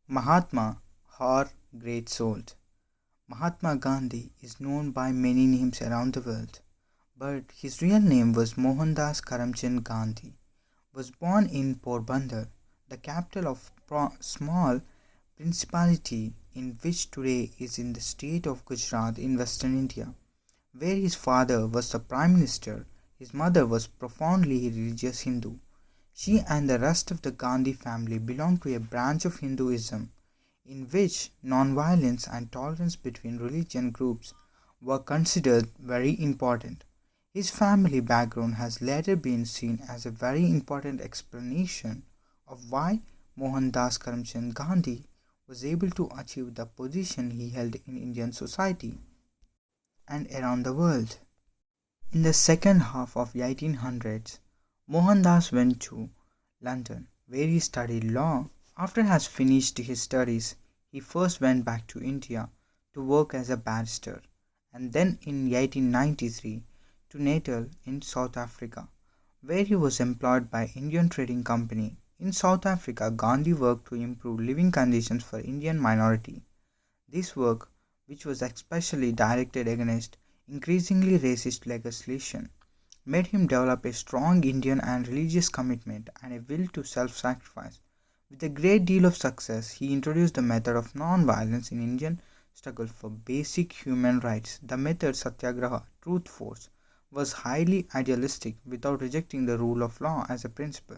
Mahatma, or Great Soul. Mahatma Gandhi is known by many names around the world, but his real name was Mohandas Karamchand Gandhi. Was born in Porbandar, the capital of small principality in which today is in the state of Gujarat in western India, where his father was the prime minister. His mother was profoundly religious Hindu. She and the rest of the Gandhi family belonged to a branch of Hinduism in which nonviolence and tolerance between religion groups were considered very important. His family background has later been seen as a very important explanation of why Mohandas Karamchand Gandhi was able to achieve the position he held in Indian society and around the world. In the second half of the 1800s, Mohandas went to London, where he studied law. After he has finished his studies, he first went back to India to work as a barrister, and then in 1893 to Natal in South Africa, where he was employed by Indian Trading Company. In South Africa, Gandhi worked to improve living conditions for Indian minority. This work, which was especially directed against increasingly racist legislation, made him develop a strong Indian and religious commitment and a will to self-sacrifice. With a great deal of success, he introduced the method of non-violence in Indian struggle for basic human rights. The method Satyagraha, truth force, was highly idealistic without rejecting the rule of law as a principle.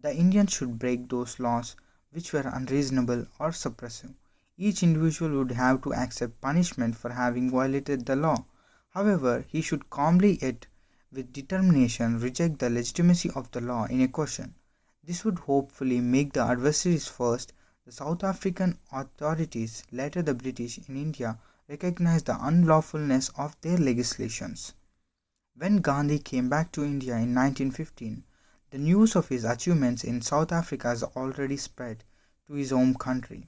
The Indians should break those laws which were unreasonable or suppressive. Each individual would have to accept punishment for having violated the law. However, he should calmly yet with determination reject the legitimacy of the law in a question. This would hopefully make the adversaries first, the South African authorities, later the British in India, recognize the unlawfulness of their legislations. When Gandhi came back to India in 1915, the news of his achievements in South Africa has already spread to his home country.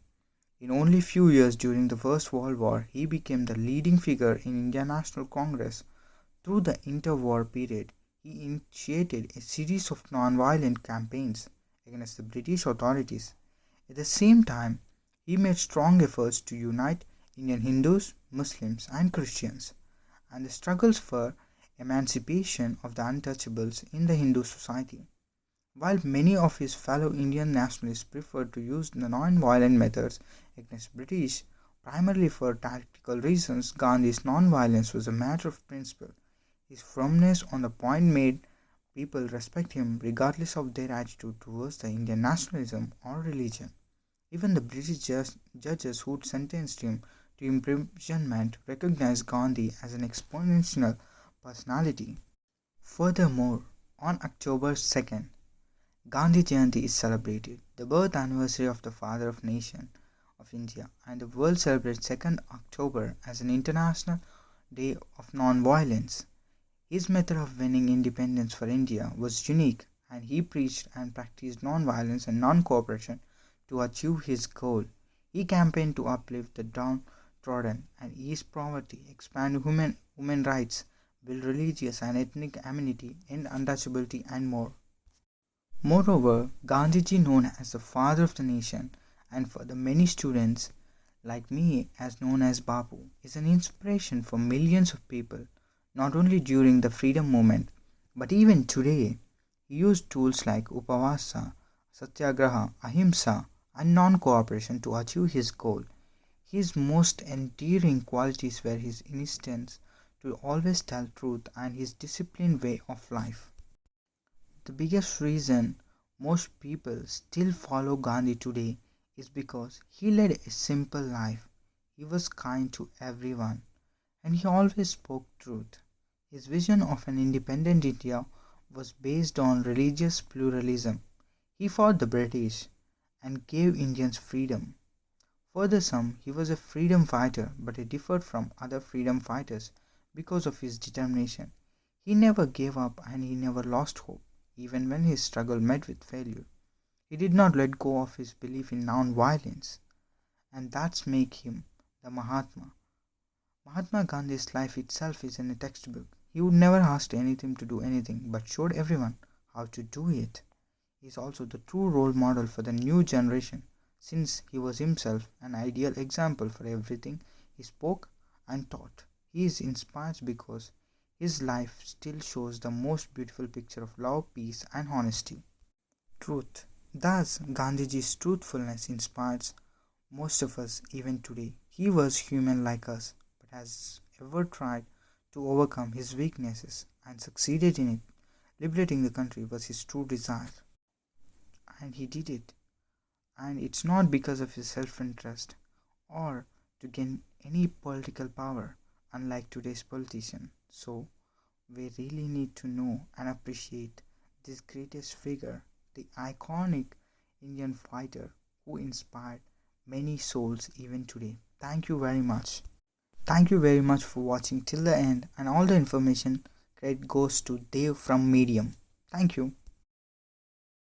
In only few years during the First World War, he became the leading figure in Indian National Congress. Through the interwar period, he initiated a series of non-violent campaigns against the British authorities. At the same time, he made strong efforts to unite Indian Hindus, Muslims, and Christians, and the struggles for emancipation of the untouchables in the Hindu society. While many of his fellow Indian nationalists preferred to use the non-violent methods against British, primarily for tactical reasons, Gandhi's non-violence was a matter of principle. His firmness on the point made people respect him regardless of their attitude towards the Indian nationalism or religion. Even the British judges who sentenced him to imprisonment recognized Gandhi as an exponential personality. Furthermore, on October 2nd, Gandhi Jayanti is celebrated, the birth anniversary of the Father of Nation of India, and the world celebrates 2nd October as an International Day of Non-Violence. His method of winning independence for India was unique, and he preached and practiced non-violence and non-cooperation to achieve his goal. He campaigned to uplift the downtrodden and ease poverty, expand women rights, build religious and ethnic amenity, end untouchability, and more. Moreover, Gandhiji, known as the father of the nation, and for the many students like me as known as Babu, is an inspiration for millions of people, not only during the freedom movement, but even today. He used tools like Upavasa, Satyagraha, Ahimsa, and non-cooperation to achieve his goal. His most endearing qualities were his insistence to always tell truth and his disciplined way of life. The biggest reason most people still follow Gandhi today is because he led a simple life. He was kind to everyone and he always spoke truth. His vision of an independent India was based on religious pluralism. He fought the British and gave Indians freedom. For the some, he was a freedom fighter, but he differed from other freedom fighters because of his determination. He never gave up and he never lost hope, even when his struggle met with failure. He did not let go of his belief in non-violence, and that's make him the Mahatma. Mahatma Gandhi's life itself is in a textbook. He would never ask anything to do anything, but showed everyone how to do it. He is also the true role model for the new generation, since he was himself an ideal example for everything he spoke and taught. He is inspired because his life still shows the most beautiful picture of love, peace, and honesty. Truth. Thus, Gandhiji's truthfulness inspires most of us even today. He was human like us, but has ever tried to overcome his weaknesses and succeeded in it. Liberating the country was his true desire, and he did it. And it's not because of his self interest or to gain any political power, unlike today's politician. So, we really need to know and appreciate this greatest figure, the iconic Indian fighter who inspired many souls even today. Thank you very much. Thank you very much for watching till the end, and all the information credit goes to Dave from Medium. Thank you.